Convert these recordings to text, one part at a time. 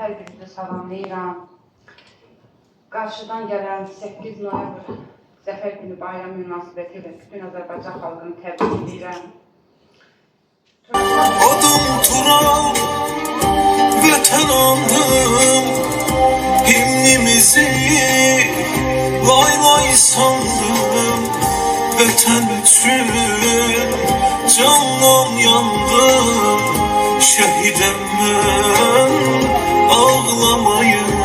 hər birinizi salamlayıram. Qarşıdan gələn 8 noyabr Zəfər günü bayram münasibəti ilə bütün Azərbaycan xalqını təbrik edirəm. Adım Tural, vətən anım, himnimizi lay lay sandım. Vətən üçün candan yandım, şəhidəm mən, ağlamayın.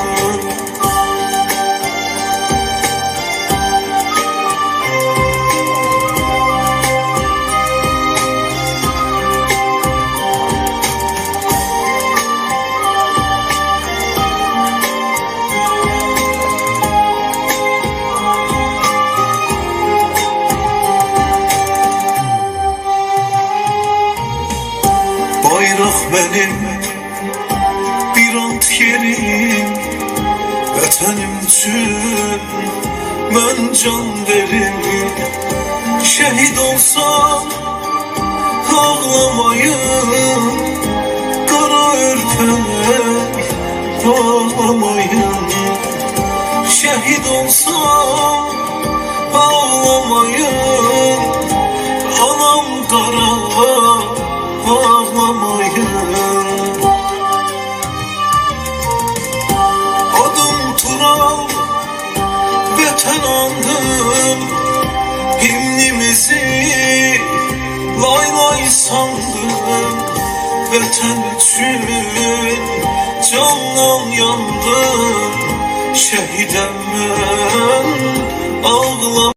Bayraq mənim, bir ant yerim, vətənim üçün mən can verim. Şəhid olsam ağlamayın, qara örpək ağlamayın. Şəhid olsam ağlamayın, anam qara ağlamayın. Adım Tural, vətən anım, himnimizi lay lay sandım. Vətən üçün candan yandım, şəhidəm mən, ağlamayın.